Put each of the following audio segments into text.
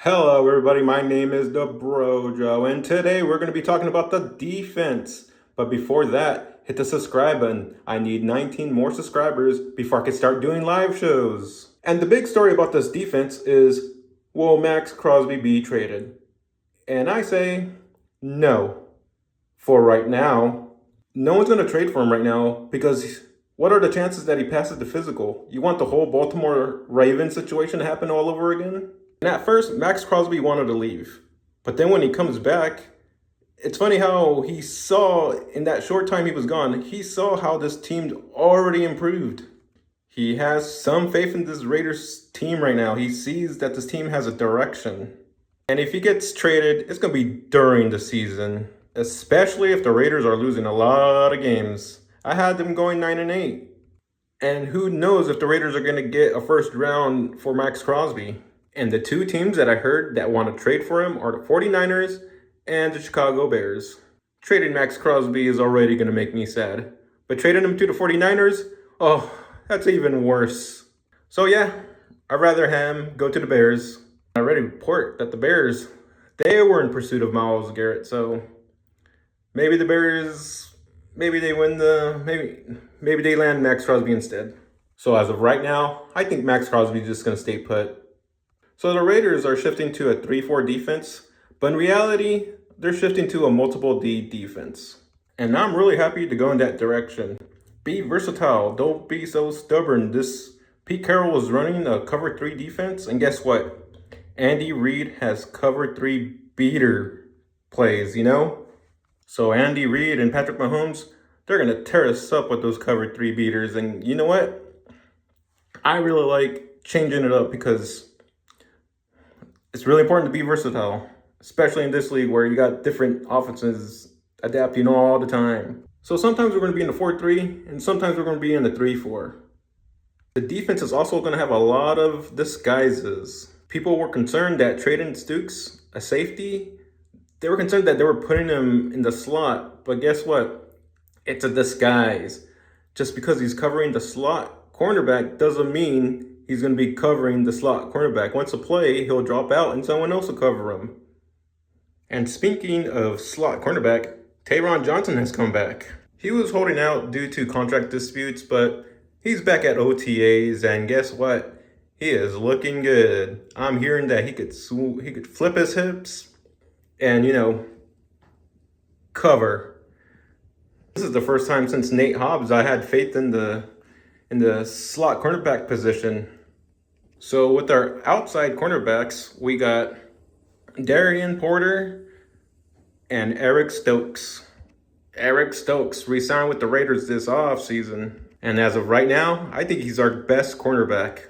Hello, everybody. My name is the Brojo, and today we're going to be talking about the defense. But before that, hit the subscribe button. I need 19 more subscribers before I can start doing live shows. And the big story about this defense is, will Maxx Crosby be traded? And I say no. For right now, no one's going to trade for him right now because what are the chances that he passes the physical? You want the whole Baltimore Ravens situation to happen all over again? And at first, Maxx Crosby wanted to leave. But then when he comes back, it's funny how he saw, in that short time he was gone, he saw how this team already improved. He has some faith in this Raiders team right now. He sees that this team has a direction. And if he gets traded, it's going to be during the season, especially if the Raiders are losing a lot of games. I had them going 9-8. And who knows if the Raiders are going to get a first round for Maxx Crosby. And the two teams that I heard that want to trade for him are the 49ers and the Chicago Bears. Trading Maxx Crosby is already going to make me sad. But trading him to the 49ers, oh, that's even worse. So yeah, I'd rather him go to the Bears. I already report that the Bears, they were in pursuit of Myles Garrett. So maybe the Bears, maybe they win maybe they land Maxx Crosby instead. So as of right now, I think Maxx Crosby is just going to stay put. So the Raiders are shifting to a 3-4 defense, but in reality, they're shifting to a multiple D defense. And I'm really happy to go in that direction. Be versatile. Don't be so stubborn. This Pete Carroll was running a cover 3 defense, and guess what? Andy Reid has cover 3 beater plays, So Andy Reid and Patrick Mahomes, they're going to tear us up with those cover 3 beaters. And you know what? I really like changing it up because it's really important to be versatile, especially in this league where you got different offenses adapting all the time. So sometimes we're going to be in the 4-3, and sometimes we're going to be in the 3-4. The defense is also going to have a lot of disguises. People were concerned that trading Stukes, a safety, they were concerned that they were putting him in the slot. But guess what? It's a disguise. Just because he's covering the slot cornerback doesn't mean he's going to be covering the slot cornerback. Once a play, he'll drop out and someone else will cover him. And speaking of slot cornerback, Taron Johnson has come back. He was holding out due to contract disputes, but he's back at OTAs, and guess what? He is looking good. I'm hearing that he could flip his hips and, cover. This is the first time since Nate Hobbs I had faith in the slot cornerback position. So with our outside cornerbacks, we got Darian Porter and Eric Stokes. Eric Stokes re-signed with the Raiders this offseason. And as of right now, I think he's our best cornerback.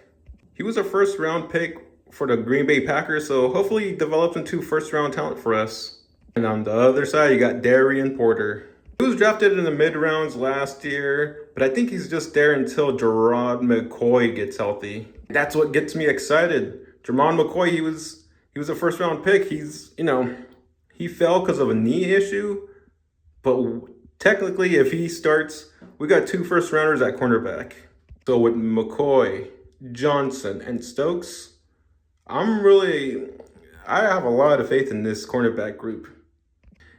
He was a first-round pick for the Green Bay Packers, so hopefully he develops into first-round talent for us. And on the other side, you got Darian Porter. He was drafted in the mid-rounds last year, but I think he's just there until Gerard McCoy gets healthy. That's what gets me excited. Jermon McCoy, he was a first-round pick. He fell because of a knee issue, but technically if he starts, we got 2 first-rounders at cornerback. So with McCoy, Johnson, and Stokes, I have a lot of faith in this cornerback group.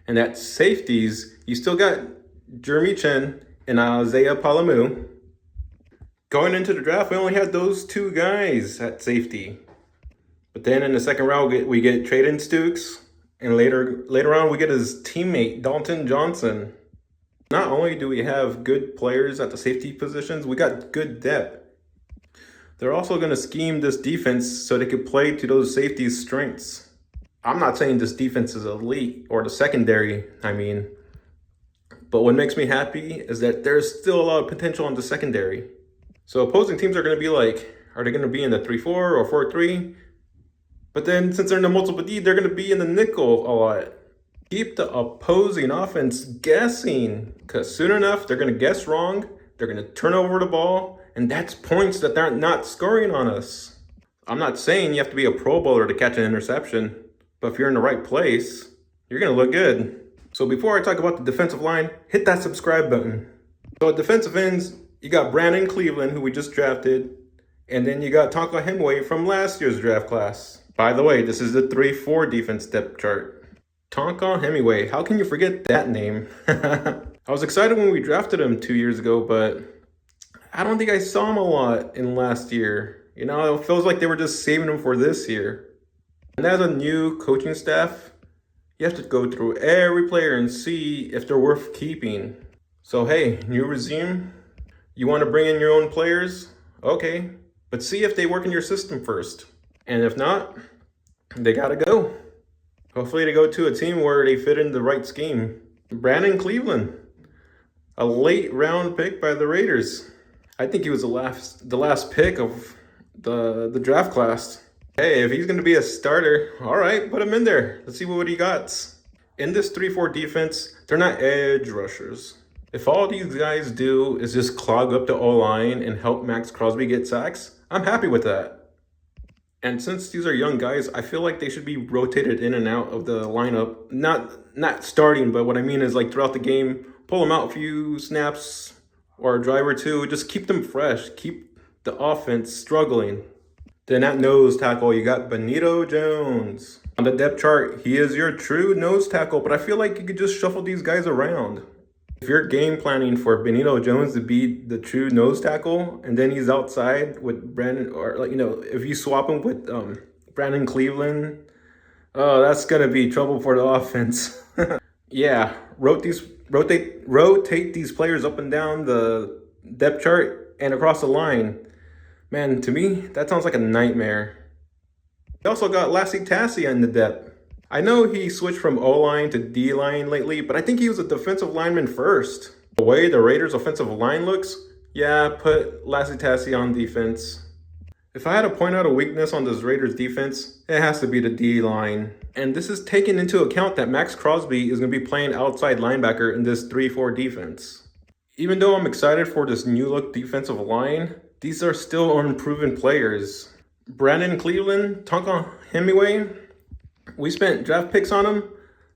And at safeties, you still got Jeremy Chin and Isaiah Palamu. Going into the draft, we only had those 2 guys at safety. But then in the second round, we get Traden Stukes. And later on, we get his teammate, Dalton Johnson. Not only do we have good players at the safety positions, we got good depth. They're also going to scheme this defense so they can play to those safeties' strengths. I'm not saying this defense is elite, or the secondary, But what makes me happy is that there's still a lot of potential in the secondary. So opposing teams are going to be like, are they going to be in the 3-4 or 4-3? But then since they're in the multiple D, they're going to be in the nickel a lot. Keep the opposing offense guessing, because soon enough, they're going to guess wrong. They're going to turn over the ball, and that's points that they're not scoring on us. I'm not saying you have to be a Pro Bowler to catch an interception. But if you're in the right place, you're going to look good. So before I talk about the defensive line, hit that subscribe button. So at defensive ends, you got Brandon Cleveland, who we just drafted. And then you got Tonka Hemway from last year's draft class. By the way, this is the 3-4 defense depth chart. Tonka Hemingway, how can you forget that name? I was excited when we drafted him 2 years ago, but I don't think I saw him a lot in last year. You know, it feels like they were just saving him for this year. And as a new coaching staff, you have to go through every player and see if they're worth keeping. So hey, new regime, you want to bring in your own players? Okay, but see if they work in your system first. And if not, they gotta go. Hopefully they go to a team where they fit in the right scheme. Brandon Cleveland, a late round pick by the Raiders. I think he was the last pick of the draft class. Hey, if he's going to be a starter, all right, put him in there. Let's see what he got. In this 3-4 defense, they're not edge rushers. If all these guys do is just clog up the O-line and help Maxx Crosby get sacks, I'm happy with that. And since these are young guys, I feel like they should be rotated in and out of the lineup. Not starting, but what I mean is like throughout the game, pull them out a few snaps or a drive or two. Just keep them fresh. Keep the offense struggling. Then at nose tackle, you got Benito Jones. On the depth chart, he is your true nose tackle, but I feel like you could just shuffle these guys around. If you're game planning for Benito Jones to be the true nose tackle, and then he's outside with Brandon, or like, you know, if you swap him with Brandon Cleveland, oh, that's gonna be trouble for the offense. Yeah, rotate these players up and down the depth chart and across the line. Man, to me, that sounds like a nightmare. They also got Lassie Tassie in the depth. I know he switched from O-line to D-line lately, but I think he was a defensive lineman first. The way the Raiders' offensive line looks, yeah, put Lassie Tassie on defense. If I had to point out a weakness on this Raiders defense, it has to be the D-line. And this is taking into account that Maxx Crosby is going to be playing outside linebacker in this 3-4 defense. Even though I'm excited for this new look defensive line, these are still unproven players. Brandon Cleveland, Tonka Hemingway, we spent draft picks on them.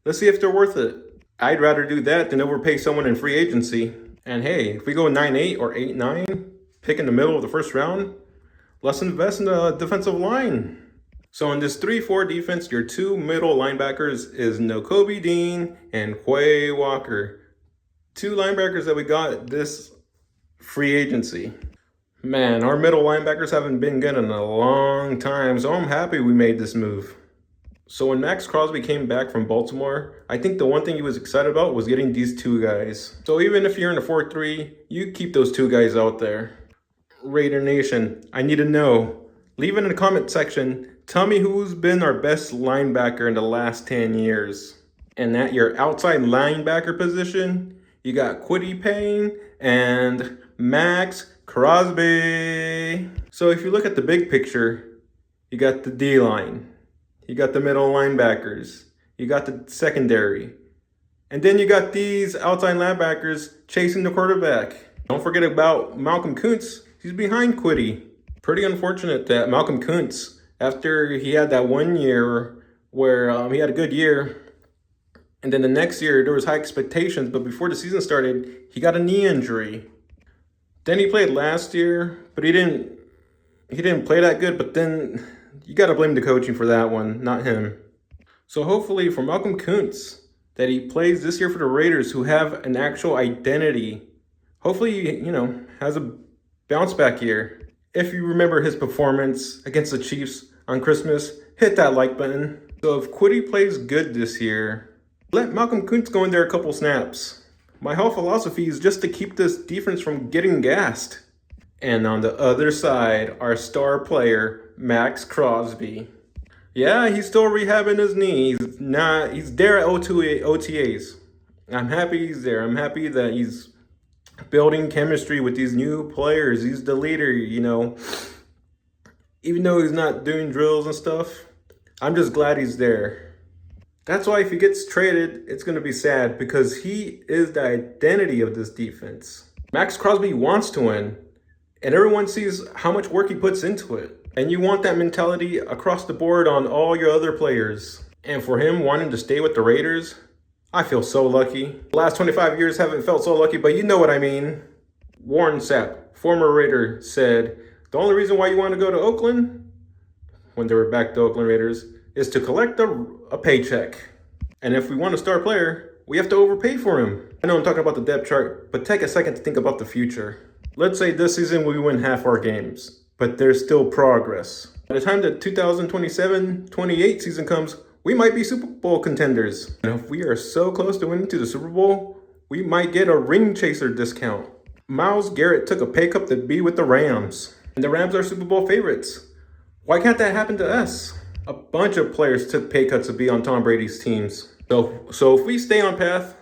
Let's see if they're worth it. I'd rather do that than overpay someone in free agency. And hey, if we go 9-8 or 8-9, pick in the middle of the first round, let's invest in the defensive line. So in this 3-4 defense, your two middle linebackers is Nakobe Dean and Quay Walker. Two linebackers that we got this free agency. Man, our middle linebackers haven't been good in a long time, so I'm happy we made this move. So when Maxx Crosby came back from Baltimore, I think the one thing he was excited about was getting these two guys. So even if you're in a 4-3, you keep those two guys out there. Raider Nation, I need to know. Leave it in the comment section. Tell me who's been our best linebacker in the last 10 years. And at your outside linebacker position, you got Kwity Paye and Maxx Crosby. So if you look at the big picture, you got the D-line. You got the middle linebackers. You got the secondary. And then you got these outside linebackers chasing the quarterback. Don't forget about Malcolm Koonce. He's behind Kwity. Pretty unfortunate that Malcolm Koonce, after he had that 1 year where he had a good year, and then the next year there was high expectations, but before the season started, he got a knee injury. Then he played last year, but he didn't play that good, but then you got to blame the coaching for that one, not him. So hopefully for Malcolm Koonce, that he plays this year for the Raiders, who have an actual identity. Hopefully, has a bounce back year. If you remember his performance against the Chiefs on Christmas, hit that like button. So if Kwity plays good this year, let Malcolm Koonce go in there a couple snaps. My whole philosophy is just to keep this defense from getting gassed. And on the other side, our star player, Maxx Crosby. Yeah, he's still rehabbing his knee. He's there at OTAs. I'm happy he's there. I'm happy that he's building chemistry with these new players. He's the leader, Even though he's not doing drills and stuff, I'm just glad he's there. That's why if he gets traded, it's going to be sad because he is the identity of this defense. Maxx Crosby wants to win, and everyone sees how much work he puts into it. And you want that mentality across the board on all your other players. And for him wanting to stay with the Raiders, I feel so lucky. The last 25 years haven't felt so lucky, but you know what I mean. Warren Sapp, former Raider, said, the only reason why you want to go to Oakland? when they were back to Oakland Raiders is to collect a paycheck. And if we want a star player, we have to overpay for him. I know I'm talking about the depth chart, but take a second to think about the future. Let's say this season we win half our games, but there's still progress. By the time the 2027-28 season comes, we might be Super Bowl contenders. And if we are so close to winning to the Super Bowl, we might get a ring chaser discount. Myles Garrett took a pay cut to be with the Rams, and the Rams are Super Bowl favorites. Why can't that happen to us? A bunch of players took pay cuts to be on Tom Brady's teams. So if we stay on path,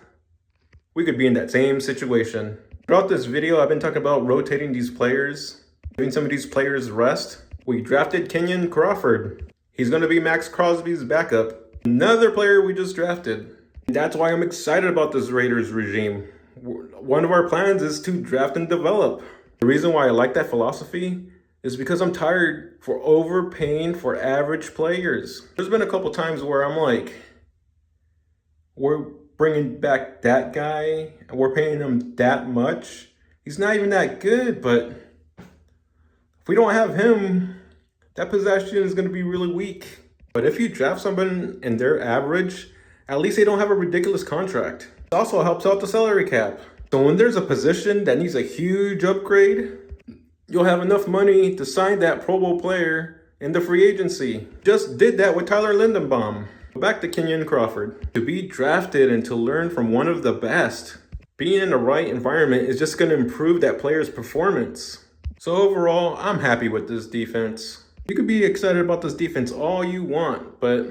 we could be in that same situation. Throughout this video, I've been talking about rotating these players, giving some of these players rest. We drafted Kenyon Crawford. He's going to be Maxx Crosby's backup. Another player we just drafted. And that's why I'm excited about this Raiders regime. One of our plans is to draft and develop. The reason why I like that philosophy is because I'm tired for overpaying for average players. There's been a couple times where I'm like, we're bringing back that guy and we're paying him that much. He's not even that good, but if we don't have him, that possession is going to be really weak. But if you draft someone and they're average, at least they don't have a ridiculous contract. It also helps out the salary cap. So when there's a position that needs a huge upgrade, you'll have enough money to sign that Pro Bowl player in the free agency. Just did that with Tyler Lindenbaum. Back to Kenyon Crawford. To be drafted and to learn from one of the best, being in the right environment is just going to improve that player's performance. So overall, I'm happy with this defense. You could be excited about this defense all you want, but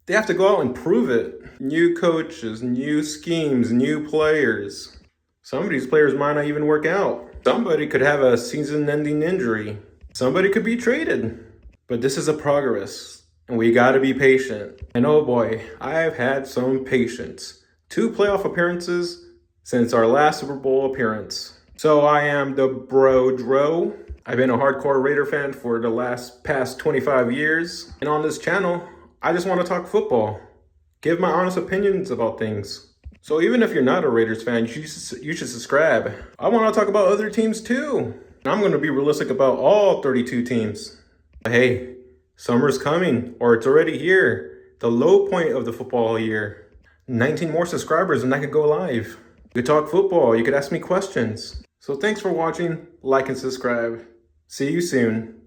they have to go out and prove it. New coaches, new schemes, new players. Some of these players might not even work out. Somebody could have a season-ending injury. Somebody could be traded. But this is a progress, and we gotta be patient. And oh boy, I've had some patience. 2 playoff appearances since our last Super Bowl appearance. So I am the Bro Dro. I've been a hardcore Raider fan for the past 25 years. And on this channel, I just want to talk football. Give my honest opinions about things. So even if you're not a Raiders fan, you should subscribe. I want to talk about other teams too. I'm going to be realistic about all 32 teams. But hey, summer's coming, or it's already here. The low point of the football year. 19 more subscribers and I could go live. You could talk football, you could ask me questions. So thanks for watching, like and subscribe. See you soon.